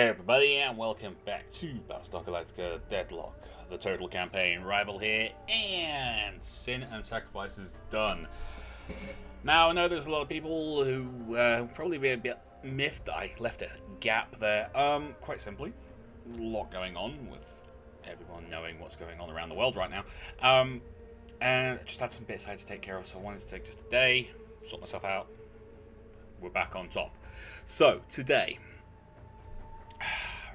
Hey everybody, and welcome back to Battlestar Galactica Deadlock, the total campaign. Rival here, and Sin and Sacrifice is done. Now, I know there's a lot of people who probably be a bit miffed that I left a gap there. Quite simply, a lot going on with everyone knowing what's going on around the world right now. And I just had some bits I had to take care of, so I wanted to take just a day, sort myself out. We're back on top. So, today,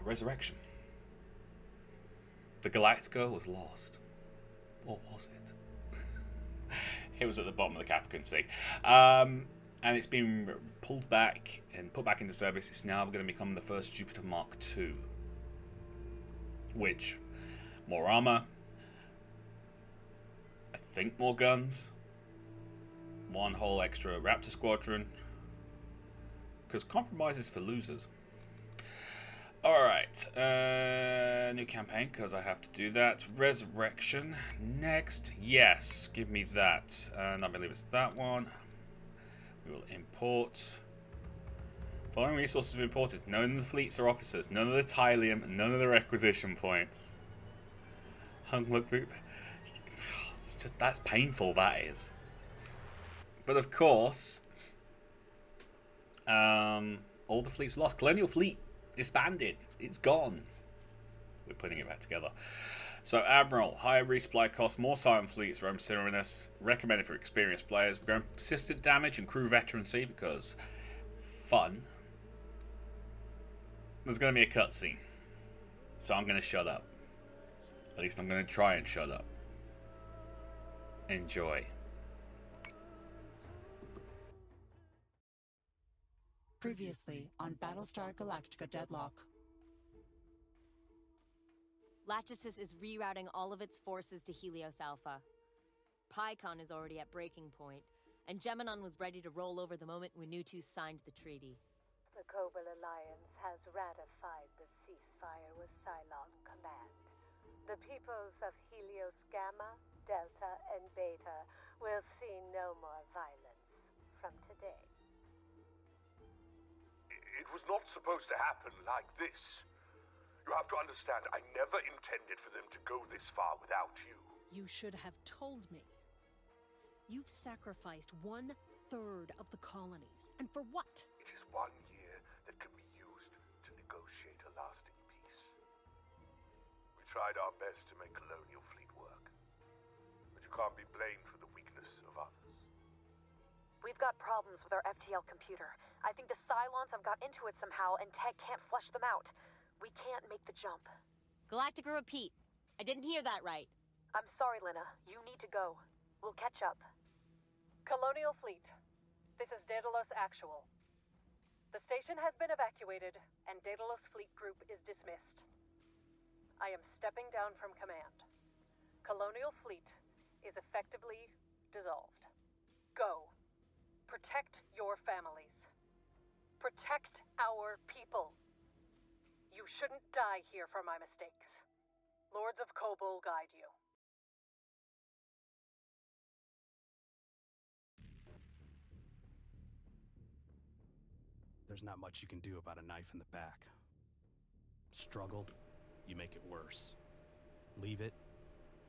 Resurrection. The Galactica was lost. Or was it? It was at the bottom of the cap, I couldn't see. And it's been pulled back and put back into service. It's now going to become the first Jupiter Mark II. Which, more armor. I think more guns. One whole extra Raptor squadron. Because compromise is for losers. Alright, new campaign, because I have to do that. Resurrection, next. Yes, give me that. And I believe it's that one. We will import. Following resources have been imported. None of the fleets are officers. None of the Tylium, and none of the requisition points. Look, it's just, that's painful, that is. But of course, all the fleets lost. Colonial fleet disbanded. It's gone. We're putting it back together. So, Admiral, higher resupply costs, more Cylon fleets, roam Synchronous, recommended for experienced players. We're going persistent damage and crew veterancy because fun. There's going to be a cutscene. So I'm going to shut up. At least I'm going to try and shut up. Enjoy. Previously on Battlestar Galactica Deadlock. Lachesis is rerouting all of its forces to Helios Alpha. Pycon is already at breaking point, and Geminon was ready to roll over the moment Winutu signed the treaty. The Cobalt Alliance has ratified the ceasefire with Cylon Command. The peoples of Helios Gamma, Delta, and Beta will see no more violence from today. It was not supposed to happen like this. You have to understand, I never intended for them to go this far without you. You should have told me. You've sacrificed 1/3 of the colonies. And for what? It is 1 year that can be used to negotiate a lasting peace. We tried our best to make Colonial fleet work. But you can't be blamed for the weakness of others. We've got problems with our FTL computer. I think the Cylons have got into it somehow, and Tech can't flush them out. We can't make the jump. Galactica, repeat. I didn't hear that right. I'm sorry, Lena. You need to go. We'll catch up. Colonial Fleet, this is Daedalus Actual. The station has been evacuated, and Daedalus Fleet Group is dismissed. I am stepping down from command. Colonial Fleet is effectively dissolved. Go. Protect your families. Protect our people. You shouldn't die here for my mistakes. Lords of Kobol guide you. There's not much you can do about a knife in the back. Struggle, you make it worse. Leave it,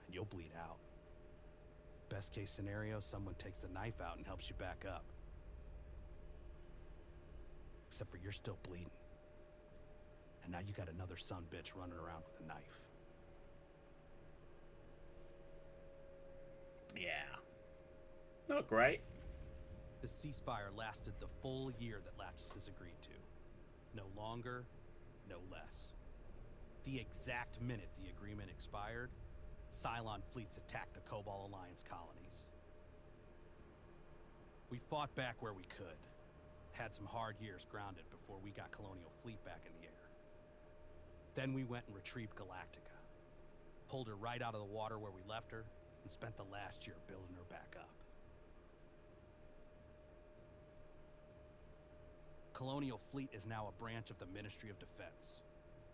and you'll bleed out. Best case scenario, someone takes the knife out and helps you back up. Except for you're still bleeding. And now you got another son bitch running around with a knife. Yeah. Not great. The ceasefire lasted the full year that Lachesis agreed to. No longer, no less. The exact minute the agreement expired, Cylon fleets attacked the Cobalt Alliance colonies. We fought back where we could. Had some hard years grounded before we got Colonial fleet back in the air. Then we went and retrieved Galactica. Pulled her right out of the water where we left her, and spent the last year building her back up. Colonial Fleet is now a branch of the Ministry of Defense,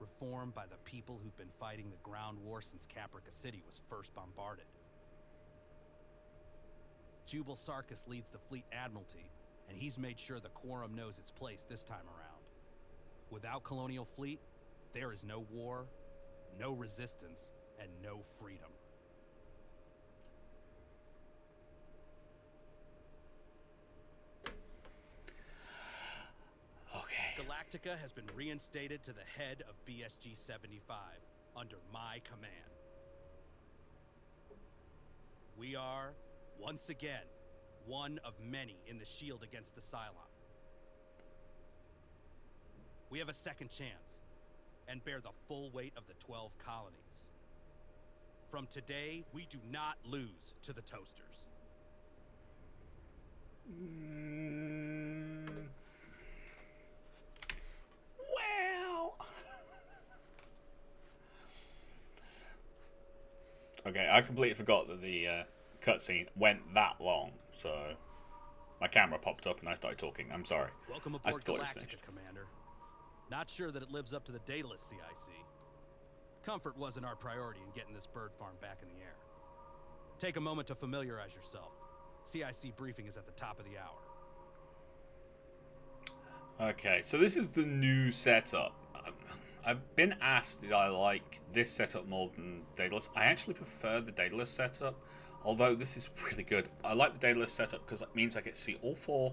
reformed by the people who've been fighting the ground war since Caprica City was first bombarded. Admiral Sarkis leads the Fleet Admiralty, and he's made sure the Quorum knows its place this time around. Without Colonial Fleet, there is no war, no resistance, and no freedom. Okay. Galactica has been reinstated to the head of BSG 75 under my command. We are, once again, one of many in the shield against the Cylon. We have a second chance and bear the full weight of the 12 colonies. From today, we do not lose to the Toasters. Well. Okay, I completely forgot that the cutscene went that long, so my camera popped up and I started talking. I'm sorry. Welcome I aboard thought it was Galactica, finished. Commander. Not sure that it lives up to the Daedalus CIC. Comfort wasn't our priority in getting this bird farm back in the air. Take a moment to familiarize yourself. CIC briefing is at the top of the hour. Okay, so this is the new setup. I've been asked did I like this setup more than Daedalus. I actually prefer the Daedalus setup, although this is really good. I like the Daedalus setup because it means I get to see all four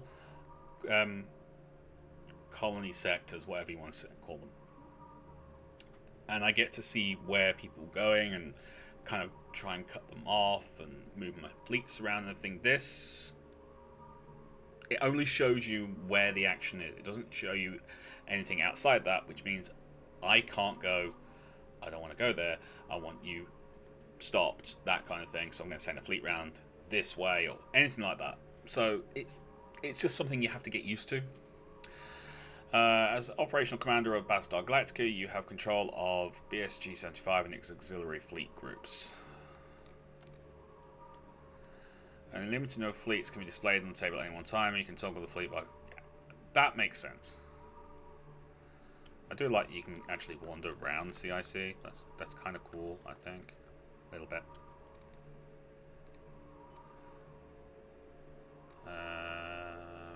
colony sectors, whatever you want to call them. And I get to see where people are going and kind of try and cut them off and move my fleets around and everything. This, it only shows you where the action is. It doesn't show you anything outside that, which means I can't go, I don't want to go there, I want you stopped, that kind of thing. So I'm going to send a fleet round this way or anything like that. So it's just something you have to get used to. As operational commander of Battlestar Galactica, you have control of BSG 75 and its auxiliary fleet groups. And a limited number of fleets can be displayed on the table at any one time. You can toggle the fleet by... That makes sense. I do like you can actually wander around CIC. That's kind of cool, I think. A little bit.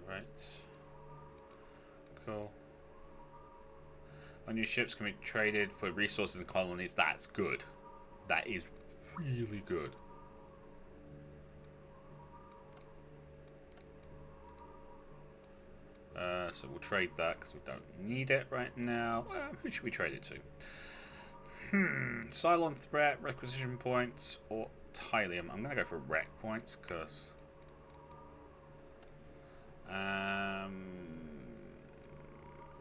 Right. Cool. On your ships can be traded for resources and colonies. That's good. That is really good. So we'll trade that because we don't need it right now. Well, who should we trade it to? Cylon threat, requisition points, or Tylium. I'm going to go for rec points because...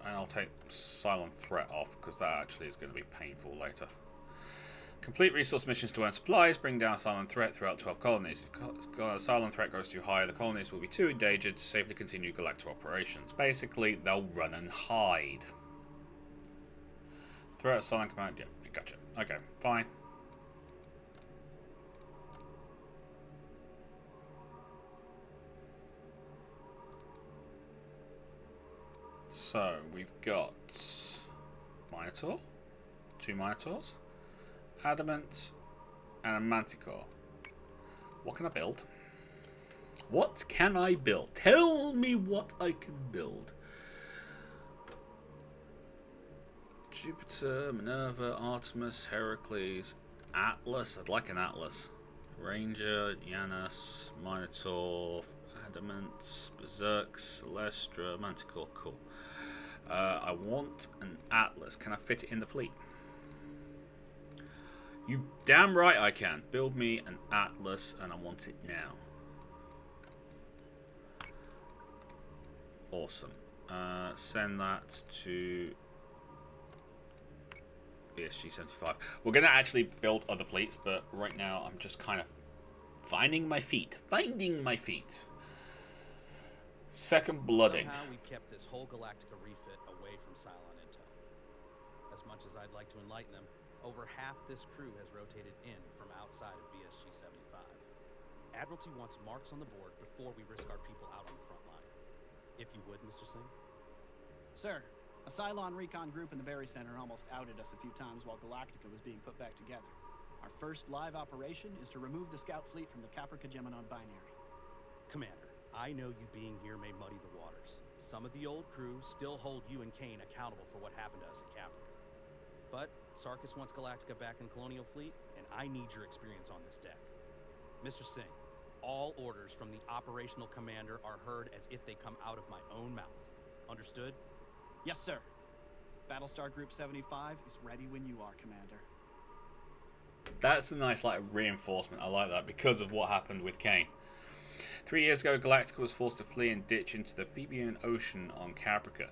and I'll take Cylon threat off because that actually is going to be painful later. Complete resource missions to earn supplies. Bring down Cylon threat throughout 12 colonies. If Cylon threat goes too high, the colonies will be too endangered to safely continue Galactic operations. Basically, they'll run and hide. Threat Cylon command. Yeah, gotcha. Okay, fine. So, we've got Minotaur, 2 Minotaurs, Adamant, and a Manticore. What can I build? What can I build? Tell me what I can build. Jupiter, Minerva, Artemis, Heracles, Atlas. I'd like an Atlas. Ranger, Janus, Minotaur, Adamant, Berserk, Celestra, Manticore. Cool. I want an Atlas. Can I fit it in the fleet? You damn right I can. Build me an Atlas, and I want it now. Awesome. Send that to BSG 75. We're going to actually build other fleets, but right now I'm just kind of finding my feet. Finding my feet. Second blooding. Somehow we've kept this whole Galactica refit away from Cylon intel. As much as I'd like to enlighten them, over half this crew has rotated in from outside of BSG 75. Admiralty wants marks on the board before we risk our people out on the front line. If you would, Mr. Singh. Sir, a Cylon recon group in the Berry Center almost outed us a few times while Galactica was being put back together. Our first live operation is to remove the scout fleet from the Caprica-Gemini binary. Commander, I know you being here may muddy the waters. Some of the old crew still hold you and Kane accountable for what happened to us at Caprica. But Sarkis wants Galactica back in Colonial Fleet, and I need your experience on this deck. Mr. Singh, all orders from the operational commander are heard as if they come out of my own mouth. Understood? Yes, sir. Battlestar Group 75 is ready when you are, Commander. That's a nice like reinforcement. I like that because of what happened with Kane. 3 years ago, Galactica was forced to flee and ditch into the Phoebian Ocean on Caprica.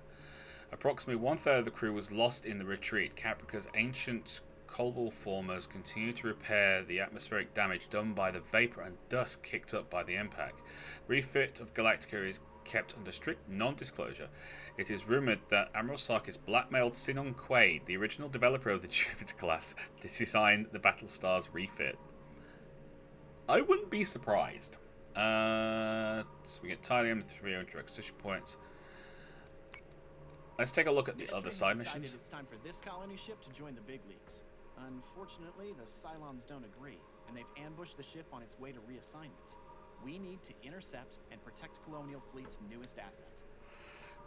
Approximately one-third of the crew was lost in the retreat. Caprica's ancient colloidal formers continue to repair the atmospheric damage done by the vapor and dust kicked up by the impact. The refit of Galactica is kept under strict non-disclosure. It is rumoured that Admiral Sarkis blackmailed Sinon Quaid, the original developer of the Jupiter class, to design the Battlestar's refit. I wouldn't be surprised. So we get Titanium, 300 acquisition points. Let's take a look at the other side missions. It's time for this colony ship to join the big leagues. Unfortunately, the Cylons don't agree, and they've ambushed the ship on its way to reassignment. We need to intercept and protect Colonial Fleet's newest asset.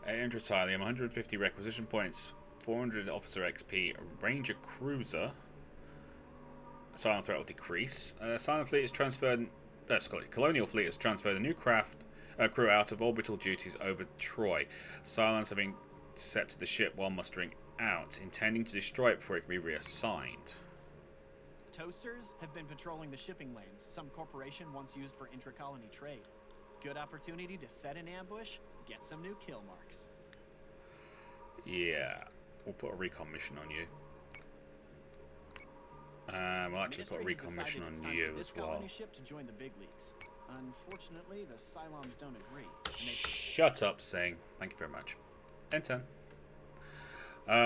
800 Titanium, 150 requisition points, 400 officer XP, a Ranger cruiser. Cylon threat will decrease. Cylon Fleet is transferred. Colonial Fleet has transferred a new crew out of orbital duties over Troy. Cylons have intercepted the ship while mustering out, intending to destroy it before it can be reassigned. Toasters have been patrolling the shipping lanes some corporation once used for intra-colony trade. Good opportunity to set an ambush, get some new kill marks. Yeah, we'll put a recon mission on you. We'll actually put a recon mission on you as well. Colony ship to join the big leagues. Unfortunately, the Cylons don't agree. Shut up, Singh. Thank you very much. Enter.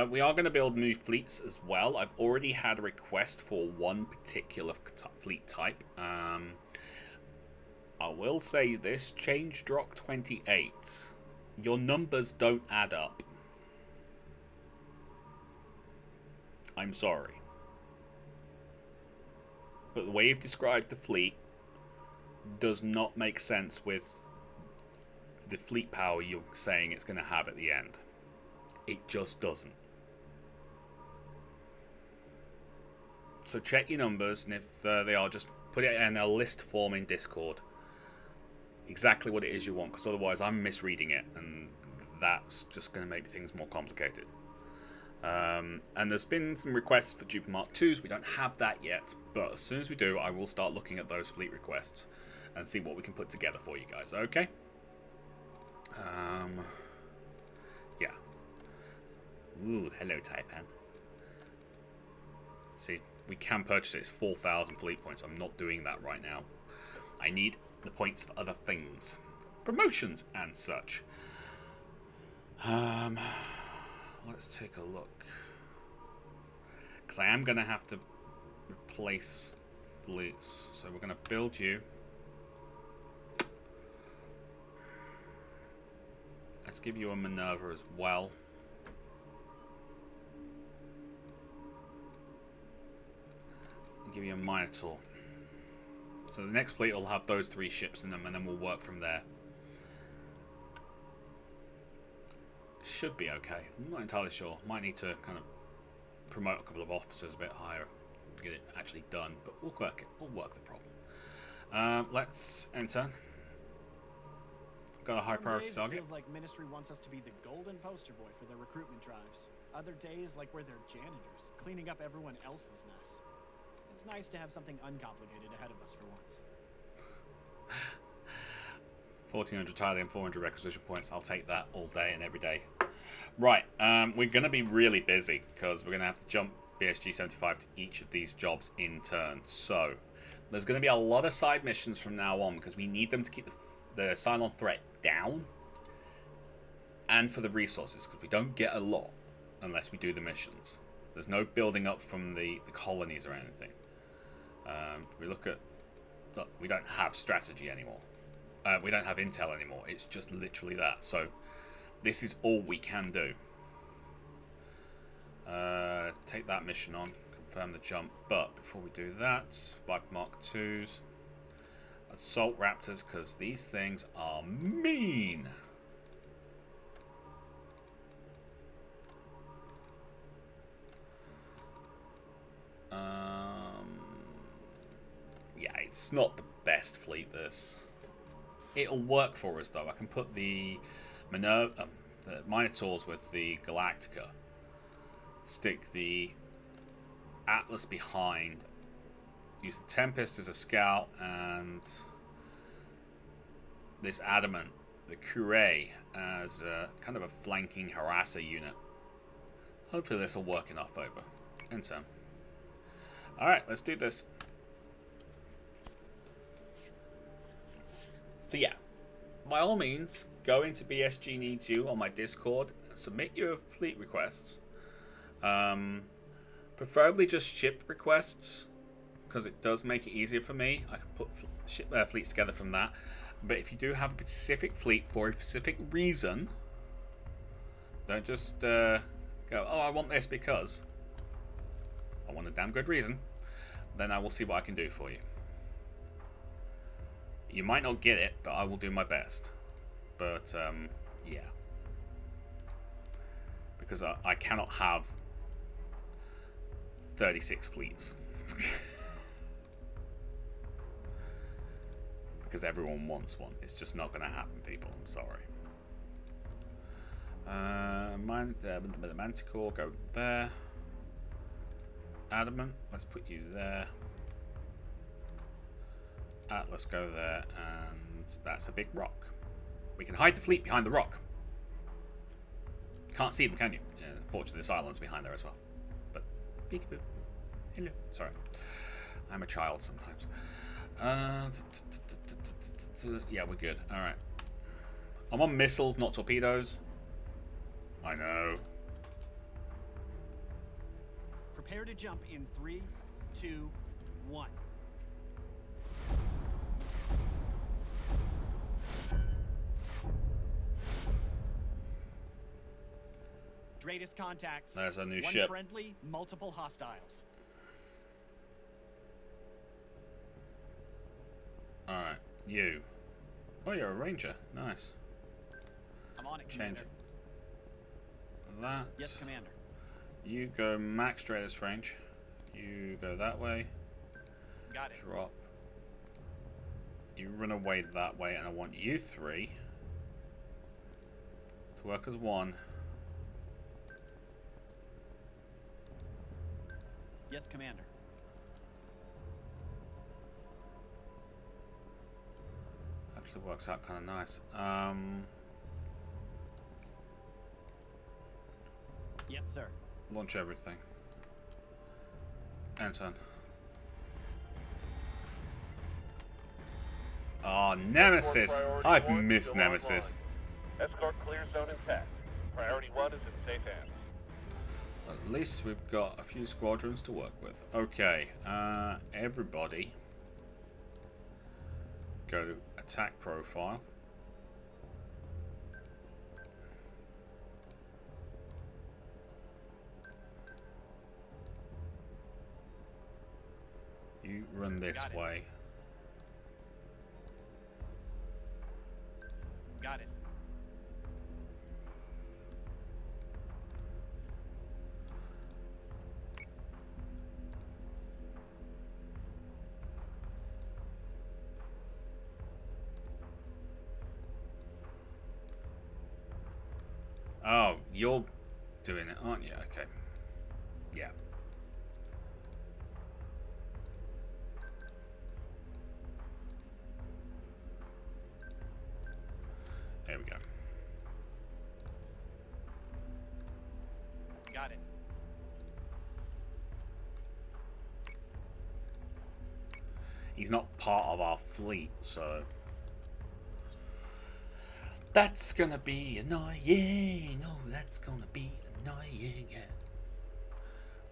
We are going to build new fleets as well. I've already had a request for one particular fleet type. I will say this, Change Drock 28. Your numbers don't add up. I'm sorry. But the way you've described the fleet does not make sense with the fleet power you're saying it's going to have at the end. It just doesn't. So check your numbers, and if they are, just put it in a list form in Discord. Exactly what it is you want, because otherwise I'm misreading it, and that's just going to make things more complicated. And there's been some requests for Jupiter Mark IIs. We don't have that yet, but as soon as we do, I will start looking at those fleet requests and see what we can put together for you guys, okay? Yeah. Ooh, hello, Taipan. See, we can purchase it. It's 4,000 fleet points. I'm not doing that right now. I need the points for other things. Promotions and such. Let's take a look. Because I am going to have to replace fleets. So we're going to build you. Let's give you a Minerva as well. And give you a Minotaur. So the next fleet will have those 3 ships in them, and then we'll work from there. Should be okay. I'm not entirely sure. Might need to kind of promote a couple of officers a bit higher to get it actually done, but we'll work it. We'll work the problem. Let's enter. Got a high priority target. It feels like Ministry wants us to be the golden poster boy for their recruitment drives. Other days, like we're their janitors, cleaning up everyone else's mess. It's nice to have something uncomplicated ahead of us for once. 1,400 Thailand, 400 requisition points. I'll take that all day and every day. Right, we're going to be really busy because we're going to have to jump BSG 75 to each of these jobs in turn. So there's going to be a lot of side missions from now on because we need them to keep the Cylon threat down and for the resources, because we don't get a lot unless we do the missions. There's no building up from the colonies or anything. We look, we don't have strategy anymore. We don't have intel anymore. It's just literally that. So this is all we can do. Take that mission on, confirm the jump. But before we do that, Viper Mark IIs, Assault Raptors, because these things are mean. It's not the best fleet, this. It'll work for us, though. I can put the Minotaurs with the Galactica. Stick the Atlas behind. Use the Tempest as a scout, and this Adamant, the Curé, as a, kind of a flanking harasser unit. Hopefully this will work in our favour. In turn. Alright, let's do this. So yeah, by all means, go into BSG Needs You on my Discord, submit your fleet requests. Preferably just ship requests, because it does make it easier for me. I can put fleets together from that. But if you do have a specific fleet for a specific reason, don't just go, oh, I want this because I want a damn good reason. Then I will see what I can do for you. You might not get it, but I will do my best. But, yeah. Because I cannot have 36 fleets. Because everyone wants one. It's just not going to happen, people. I'm sorry. The Manticore, go there. Adamant, let's put you there. Atlas, go there, and that's a big rock. We can hide the fleet behind the rock. Can't see them, can you? Yeah, fortunately, the Cylon's behind there as well. But, peekaboo. Hello. Sorry. I'm a child sometimes. Yeah, we're good. Alright. I'm on missiles, not torpedoes. I know. Prepare to jump in 3, 2, 1. Greatest contacts. There's a new One ship. Friendly, multiple hostiles. Alright, you. Oh, you're a ranger. Nice. I'm on it, Change Commander. That. Yes, Commander. You go max radius range. You go that way. Got it. Drop. You run away that way, and I want you three to work as one. Yes, Commander. Actually works out kind of nice. Yes, sir. Launch everything. End turn. Oh, Nemesis! I've missed Nemesis. Escort clear zone intact. Priority 1 is in safe hands. At least we've got a few squadrons to work with. Okay, everybody go to attack profile. You run this way. Got it. Oh, you're doing it, aren't you? Okay. Yeah. There we go. Got it. He's not part of our fleet, so that's gonna be annoying. Oh, that's gonna be annoying. Yeah.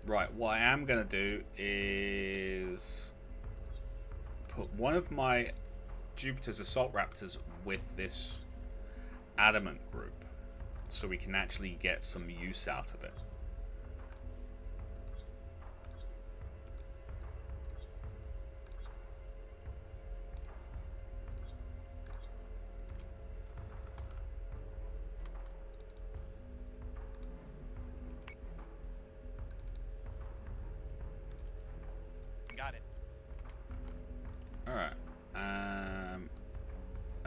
Right, what I am gonna do is put one of my Jupiter's Assault Raptors with this Adamant group, so we can actually get some use out of it. Got it. Alright.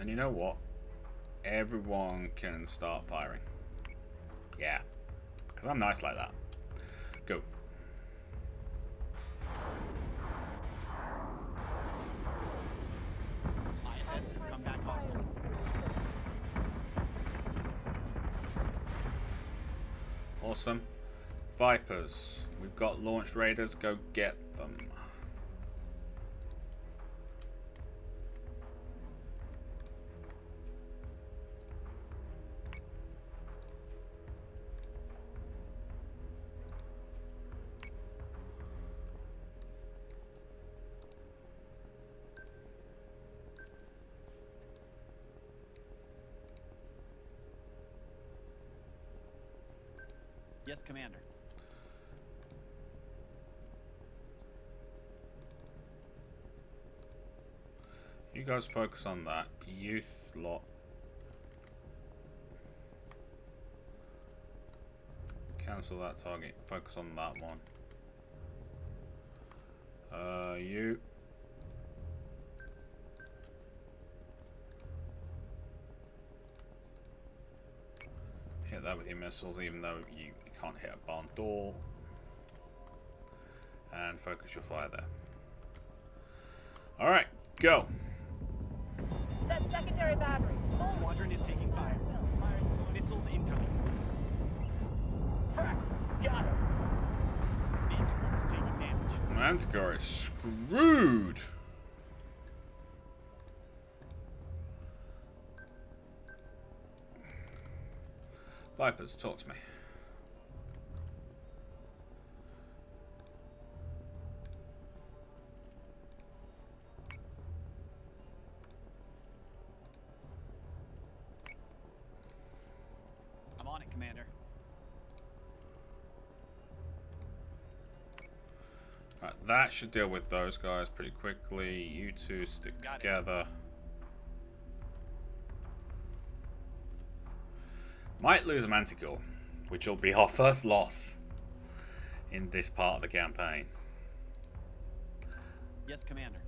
And you know what? Everyone can start firing. Yeah. Because I'm nice like that. Go. Lionheads have come back hostile. Awesome. Vipers. We've got launched raiders. Go get them. Yes, Commander. You guys focus on that. Youth lot. Cancel that target. Focus on that one. You. Hit that with your missiles, even though you can't hit a barn door. And focus your fire there. Alright, go. Set secondary battery. Squadron is taking fire. Missiles incoming. Correct. Got it. Manticore is taking damage. Manticore is screwed. Vipers, talk to me. I'm on it, Commander. Right, that should deal with those guys pretty quickly. You two stick together. Might lose a Manticore, which will be our first loss in this part of the campaign. Yes, Commander.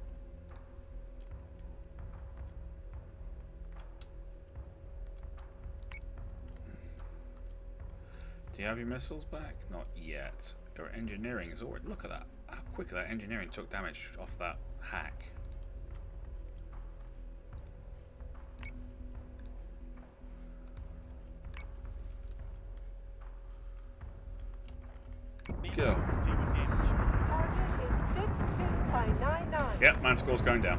Do you have your missiles back? Not yet. Your engineering is already... Look at that. How quick that engineering took damage off that hack. Go. Yep, Manticore's going down.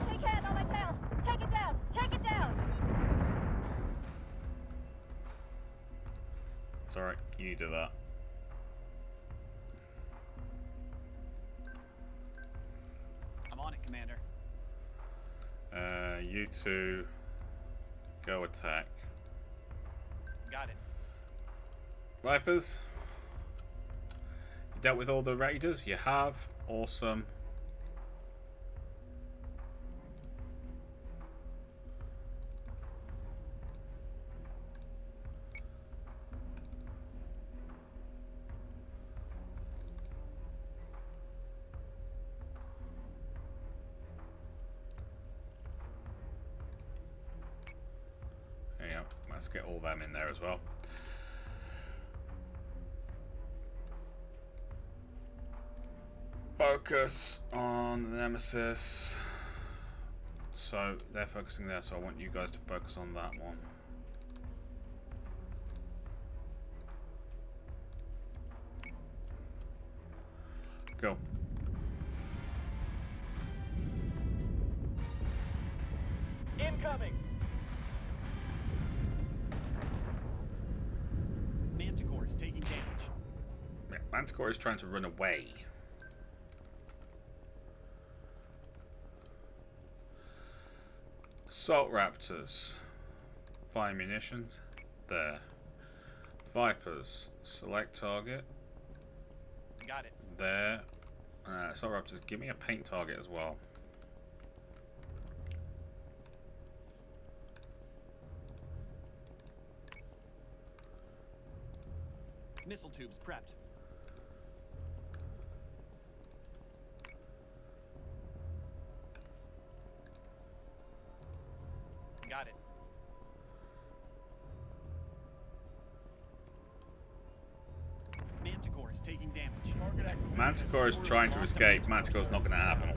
Take hand on my tail. Take it down. Take it down. It's alright, you do that. I'm on it, Commander. You two go attack. Got it. Vipers, you dealt with all the raiders? You have. Awesome. Yeah, let's get all them in there as well. Focus on the Nemesis. So they're focusing there, so I want you guys to focus on that one. Go. Incoming. Manticore is taking damage. Yeah, Manticore is trying to run away. Assault Raptors. Fire munitions. There. Vipers. Select target. Got it. There. Assault Raptors, give me a paint target as well. Missile tubes prepped. Got it. Manticore is taking damage. Manticore is trying to escape. Manticore's not going to happen.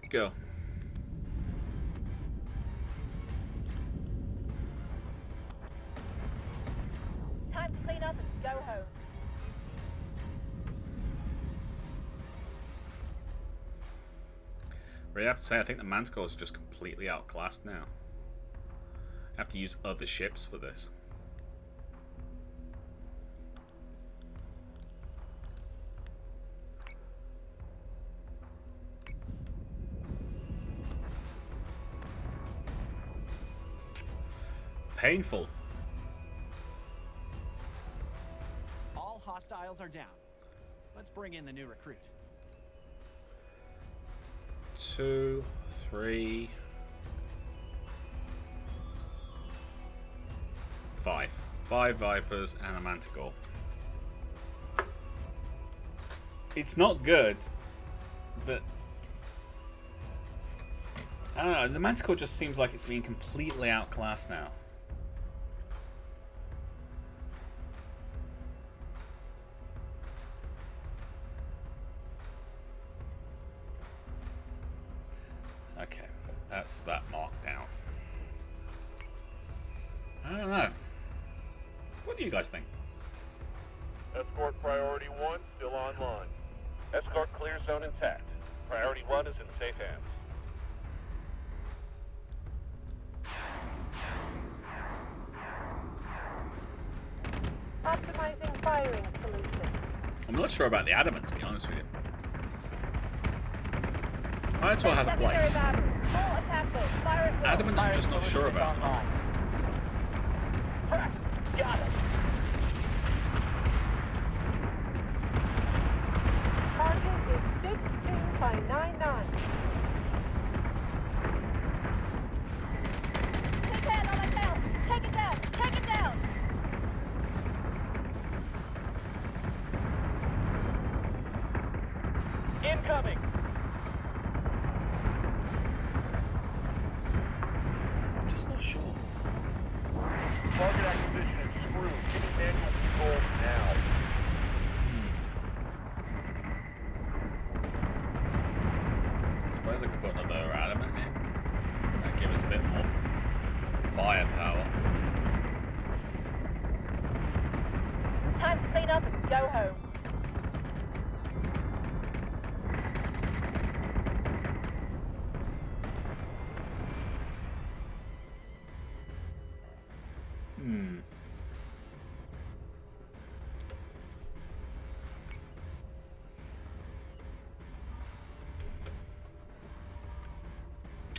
Go. Time to clean up and go home. Really have to say, I think the Manticore is just completely outclassed now. I have to use other ships for this. Painful. All hostiles are down. Let's bring in the new recruit. 2, 3, 5. 5 Vipers and a Manticore. It's not good, but I don't know, the Manticore just seems like it's being completely outclassed now. Okay, that's that marked down. I don't know. What do you guys think? Escort priority 1 still online. Escort clear zone intact. Priority 1 is in safe hands. Optimizing firing solution. I'm not sure about the Adamant, to be honest with you. Atropos has a place. Adamant, I'm just not sure about. Got it. Target is 62 by 99. Take hand on my tail. Take it down. Take it down. Incoming! I'm just not sure. Target acquisition is screwed. Give me manual control now. I suppose I could put another Adamant in. That'd give us a bit more firepower. Time to clean up and go home.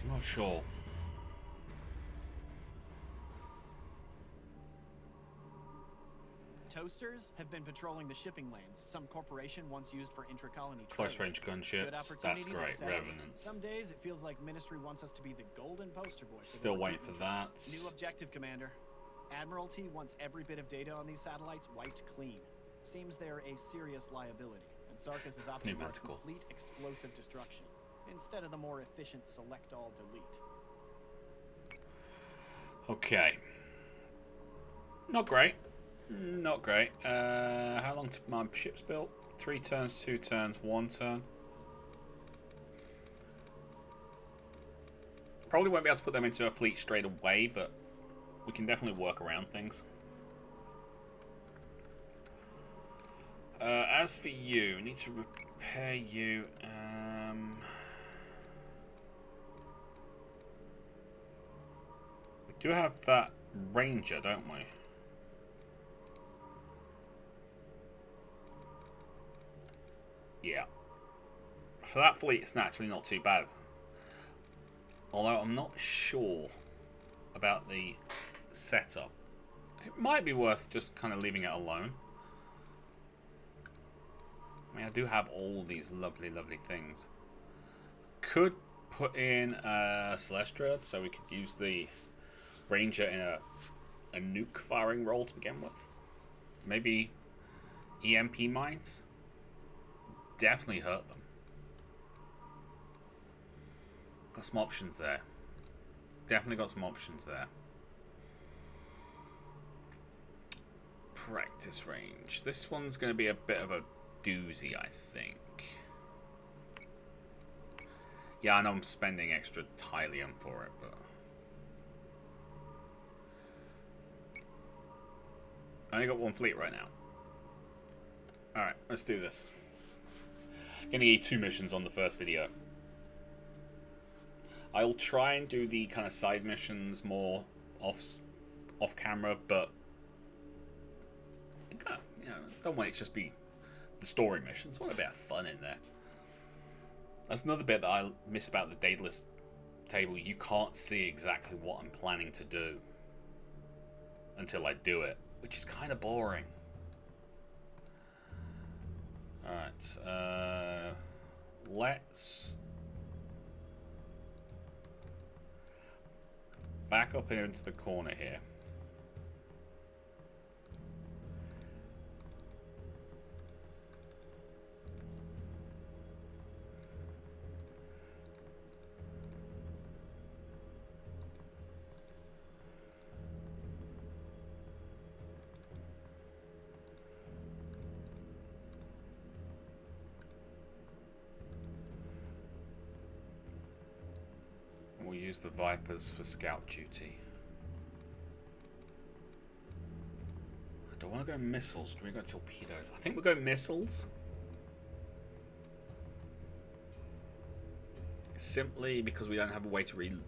I'm not sure. Toasters have been patrolling the shipping lanes, some corporation once used for intra-colony trade. Close range gunships. That's great. Revenant. Some days it feels like Ministry wants us to be the golden poster boy. Still waiting for that. New objective, Commander. Admiralty wants every bit of data on these satellites wiped clean. Seems they're a serious liability, and Sarkis is opting for complete explosive destruction, instead of the more efficient select-all-delete. Okay. Not great. Not great. How long to my ship's built? 3 turns, 2 turns, 1 turn. Probably won't be able to put them into a fleet straight away, but we can definitely work around things. As for you, need to repair you. We do have that Ranger, don't we? Yeah. So that fleet is naturally not too bad. Although I'm not sure about the setup. It might be worth just kind of leaving it alone. I mean, I do have all these lovely, lovely things. Could put in a Celestial so we could use the Ranger in a nuke firing role to begin with. Maybe EMP mines. Definitely hurt them. Got some options there. Definitely got some options there. Practice range. This one's going to be a bit of a doozy, I think. Yeah, I know I'm spending extra Tylium for it, but I only got one fleet right now. Alright, let's do this. Gonna get 2 missions on the first video. I'll try and do the kind of side missions more off camera, but you know, don't want it to just be the story missions. I want a bit of fun in there. That's another bit that I miss about the Daedalus table. You can't see exactly what I'm planning to do until I do it, which is kind of boring. Alright, let's back up into the corner here. We'll use the Vipers for scout duty. I don't want to go missiles. Do we go torpedoes? I think we'll go missiles. Simply because we don't have a way to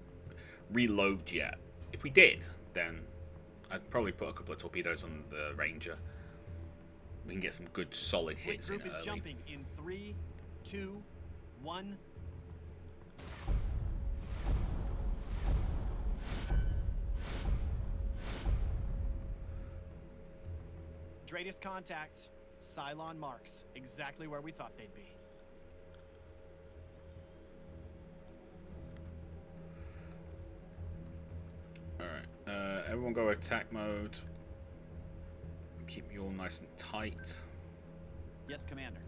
reload yet. If we did, then I'd probably put a couple of torpedoes on the Ranger. We can get some good solid hits in early. Group is jumping in 3, 2, 1. Greatest contacts, Cylon marks, exactly where we thought they'd be. Alright, everyone go attack mode. Keep you all nice and tight. Yes, Commander.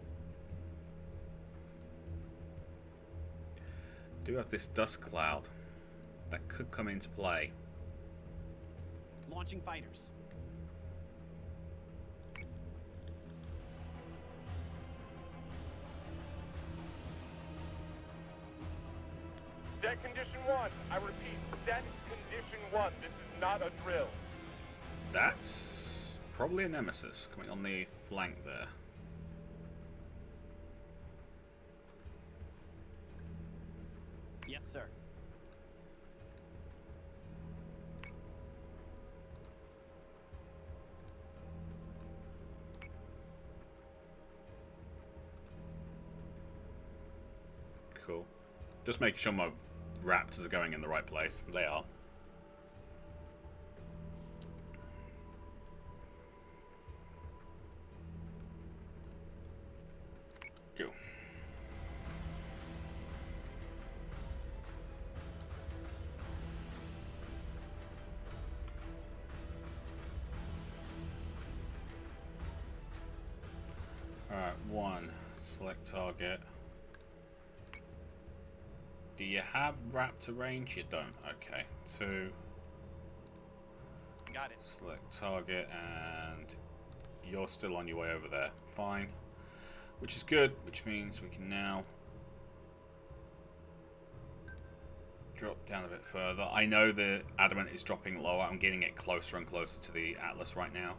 Do have this dust cloud that could come into play. Launching fighters. Deck condition 1. I repeat, deck condition 1. This is not a drill. That's probably a Nemesis coming on the flank there. Yes, sir. Cool. Just making sure my Raptors are going in the right place. They are. Go. Alright, 1. Select target. Do you have Raptor range? You don't. Okay. 2. Got it. Select target, and you're still on your way over there. Fine. Which is good, which means we can now drop down a bit further. I know the Adamant is dropping lower. I'm getting it closer and closer to the Atlas right now.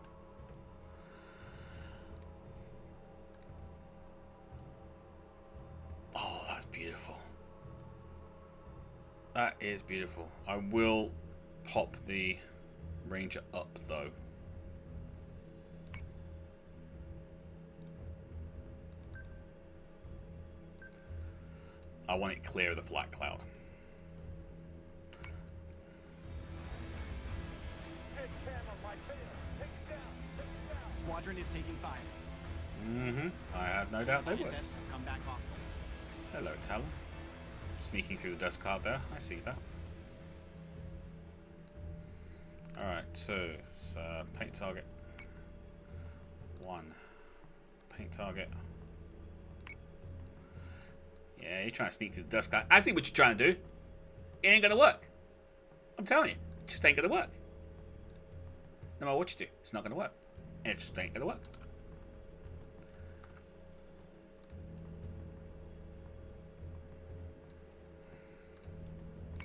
Oh, that's beautiful. That is beautiful. I will pop the Ranger up, though. I want it clear of the flat cloud. Squadron is taking fire. Mm-hmm. I had no doubt they would. Events have come back hostile. Hello, Talon. Sneaking through the dust cloud there. I see that. Alright, 2. So, paint target. 1. Paint target. Yeah, you're trying to sneak through the dust cloud. I see what you're trying to do. It ain't gonna work. I'm telling you. It just ain't gonna work. No matter what you do, it's not gonna work. And it just ain't gonna work.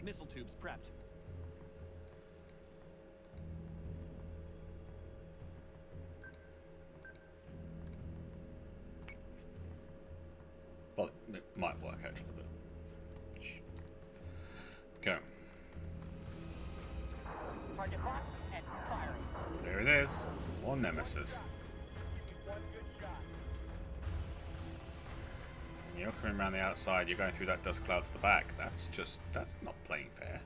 Missile tubes prepped. Well, it might work actually, but go. Target locked and firing. There it is. More Nemesis. And you're coming around the outside, you're going through that dust cloud to the back. That's not playing fair.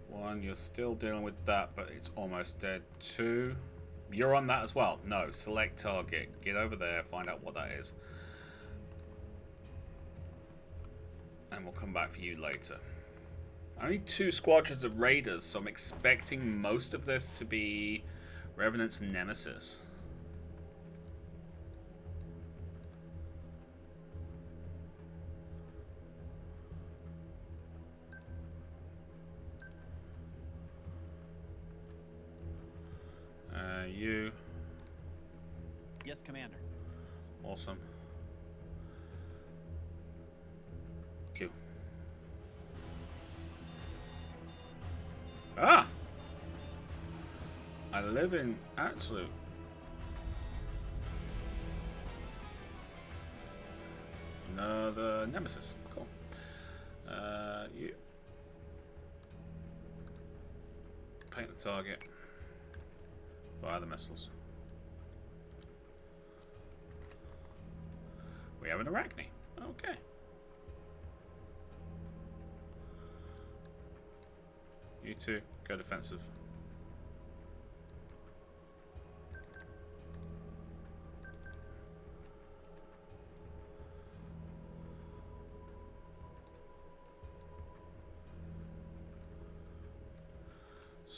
One, you're still dealing with that, but it's almost dead. 2, you're on that as well. No, select target. Get over there, find out what that is. And we'll come back for you later. Only 2 squadrons of raiders, so I'm expecting most of this to be Revenant's Nemesis. You. Yes, Commander. Awesome. Q. Ah! I live in absolute. Another Nemesis. Cool. You. Paint the target. Fire the missiles. We have an Arachne. Okay. You two, go defensive.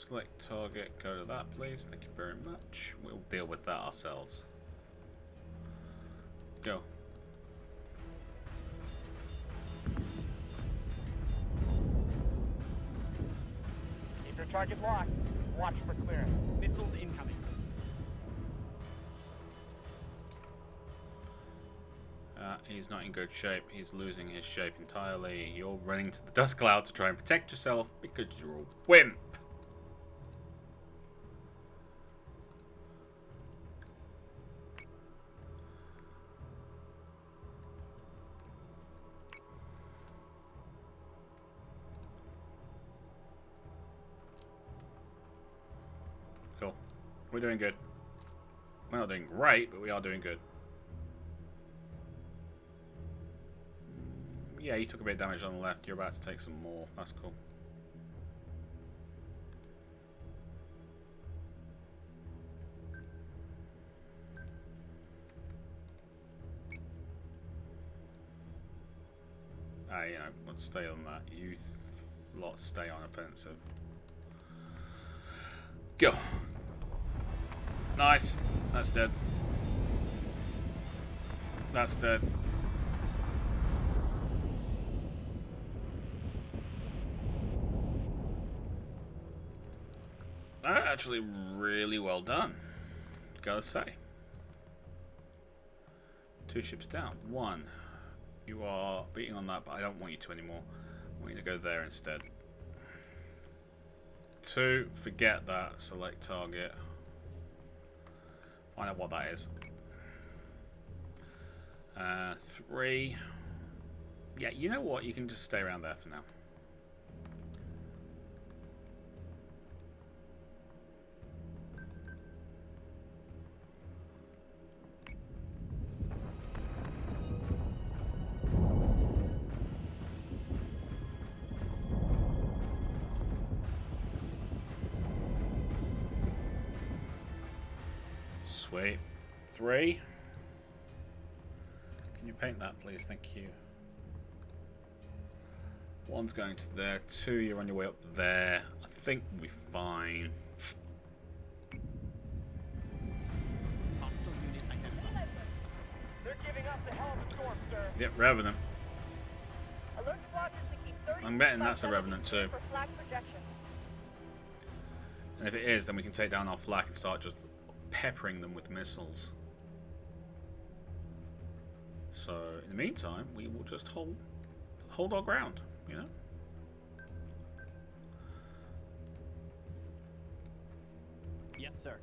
Select target, go to that please, thank you very much. We'll deal with that ourselves. Go. Keep your target locked. Watch for clearance. Missiles incoming. He's not in good shape. He's losing his shape entirely. You're running to the dust cloud to try and protect yourself because you're a wimp. Cool. We're doing good. We're not doing great, but we are doing good. Yeah, you took a bit of damage on the left. You're about to take some more. That's cool. You know, let's stay on that. You lot stay on offensive. Go. Nice. That's dead. That's dead. Actually, really well done. Gotta say. 2 ships down. 1. You are beating on that, but I don't want you to anymore. I want you to go there instead. 2. Forget that. Select target. Find out what that is. 3. Yeah, you know what? You can just stay around there for now. Sweet. 3. Can you paint that, please? Thank you. 1's going to there. 2, you're on your way up there. I think we'll be fine. Hostile unit identified. They're giving us a hell of a storm, sir. Yep, Revenant. Alert squadrons to keep 30 I'm betting that's a Revenant too. for flag projection. And if it is, then we can take down our flak and start just peppering them with missiles. So, in the meantime, we will just hold our ground, you know? Yes, sir.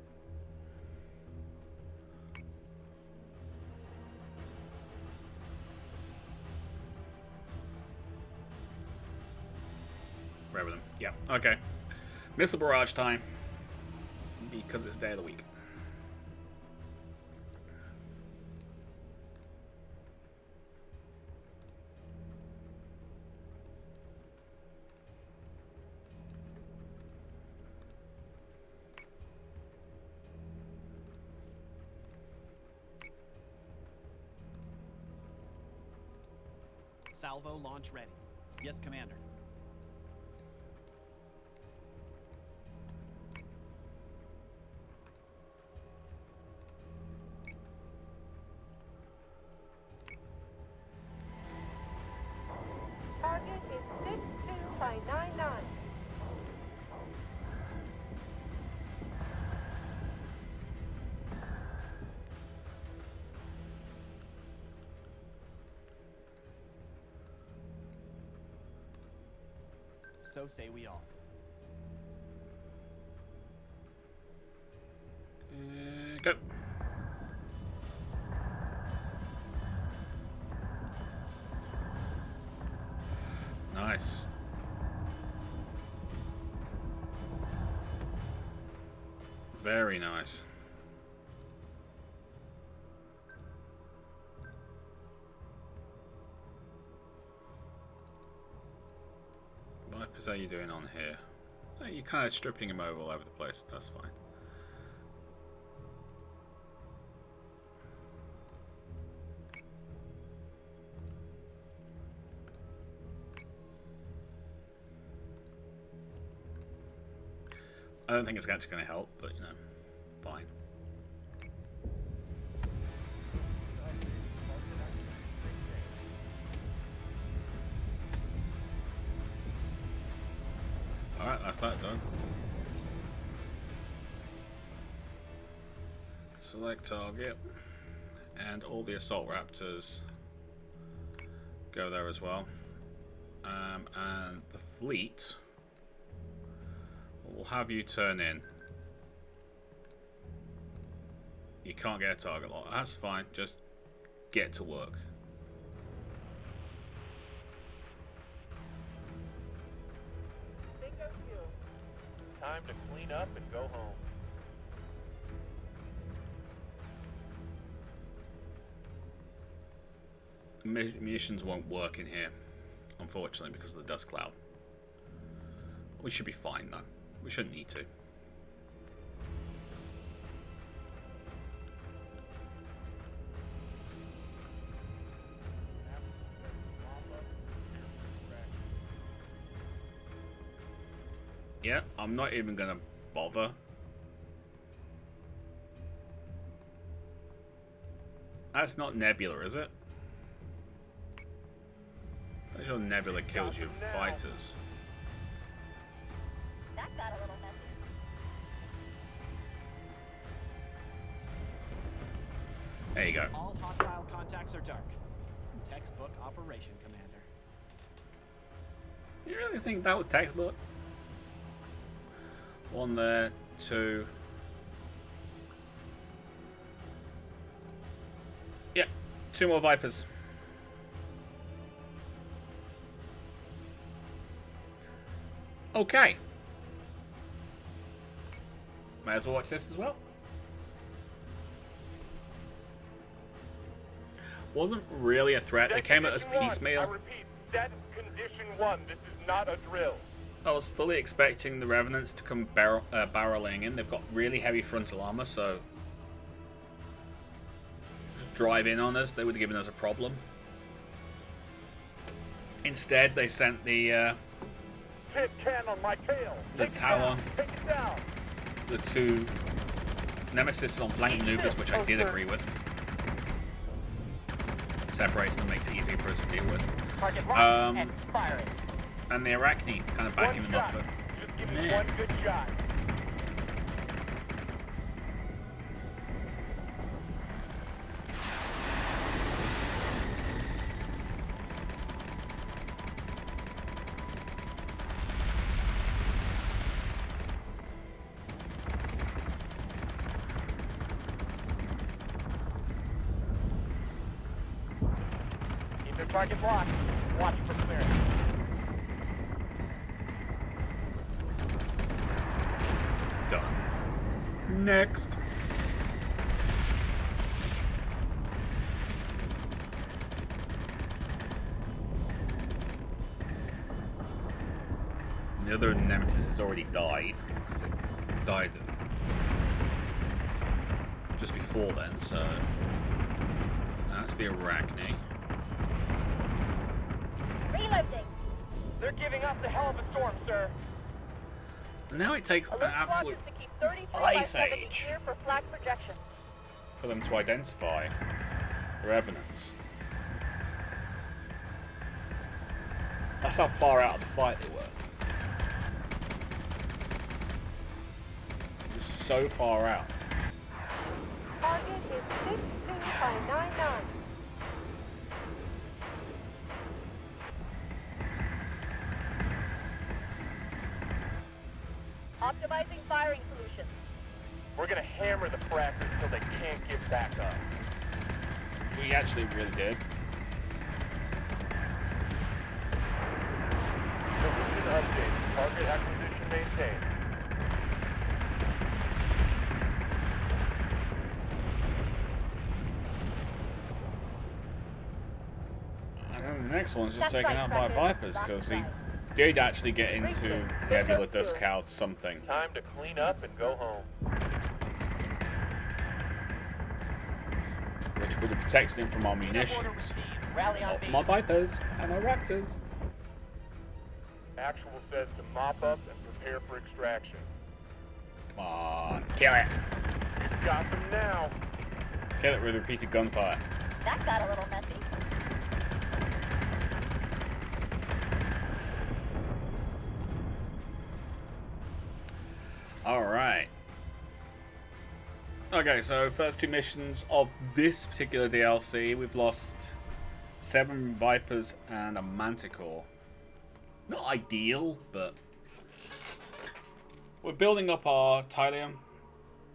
Revenant. Yeah, okay. Missile barrage time. Because it's day of the week. Salvo launch ready. Yes, Commander. Target is 62 by 99. So say we all. Go. Nice. Very nice. Vipers, how are you doing on here? You're kind of stripping him over all over the place. That's fine. I don't think it's actually going to help, but you know, fine. Alright, that's that done. Select target, and all the assault raptors go there as well. And the fleet will have you turn in. You can't get a target lock. That's fine. Just get to work. Bingo fuel. Time to clean up and go home. Munitions won't work in here, unfortunately, because of the dust cloud. We should be fine though. We shouldn't need to. Yeah, I'm not even gonna bother. That's not Nebula, is it? That's your Nebula kills your fighters. That got a little messy. There you go. All hostile contacts are dark. Textbook operation, Commander. You really think that was textbook? 1 there, 2. Yeah, 2 more Vipers. Okay. May as well watch this as well. Wasn't really a threat. They came at us piecemeal. I repeat, that condition 1. This is not a drill. I was fully expecting the Revenants to come barreling in. They've got really heavy frontal armor, so drive in on us, they would have given us a problem. Instead, they sent the Talon, the two Nemesis on flank maneuvers, which I did agree with. Separates them, makes it easier for us to deal with. And the Arachne kind of backing them up, but man. Keep their target locked. Watch for clearance. Done. Next. The other Nemesis has already died, because it died just before then, so that's the Arachne. Reloading. They're giving us a hell of a storm, sir. And now it takes an absolute ice age For flag projection. for them to identify their evidence. That's how far out of the fight they were. It was so far out. Target is 62 by 99. Optimizing firing solutions. We're gonna hammer the frackers until they can't get back up. We actually really did. Position update. Target acquisition maintained. And then the next one's just taken out by Vipers, because he did actually get into Nebula Dusk Cloud something. Time to clean up and go home. Which would have protected him from our munitions. Not from our Vipers and our Raptors. Actual says to mop up and prepare for extraction. Come on, kill it. Got them now. Kill it with repeated gunfire. That got a little messy. Alright. Okay, so first two missions of this particular DLC, we've lost 7 Vipers and a Manticore. Not ideal, but we're building up our Tylium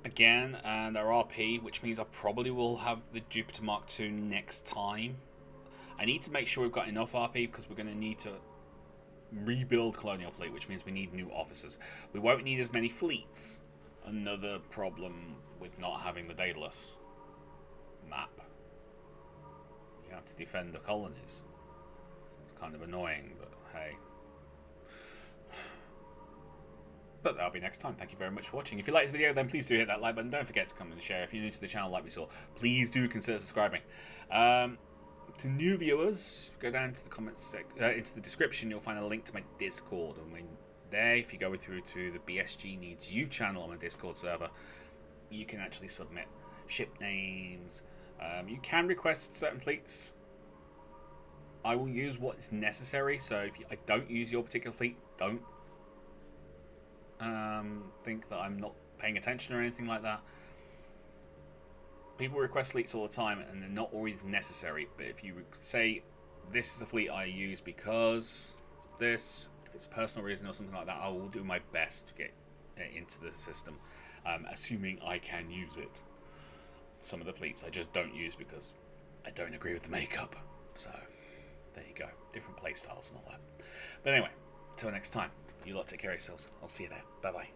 again and our RP, which means I probably will have the Jupiter Mark II next time. I need to make sure we've got enough RP because we're going to need to rebuild Colonial Fleet, which means we need new officers. We won't need as many fleets. Another problem with not having the Daedalus map. You have to defend the colonies. It's kind of annoying, but hey. But that'll be next time. Thank you very much for watching. If you like this video, then please do hit that like button. Don't forget to comment and share. If you're new to the channel like we saw, please do consider subscribing. To new viewers, go down to the comments into the description. You'll find a link to my Discord, and when there, if you go through to the BSG Needs You channel on my Discord server, you can actually submit ship names. You can request certain fleets. I will use what is necessary. So if I don't use your particular fleet, don't think that I'm not paying attention or anything like that. People request fleets all the time, and they're not always necessary. But if you say, this is the fleet I use because of this, if it's a personal reason or something like that, I will do my best to get it into the system, assuming I can use it. Some of the fleets I just don't use because I don't agree with the makeup. So, there you go. Different play styles and all that. But anyway, until next time, you lot take care of yourselves. I'll see you there. Bye-bye.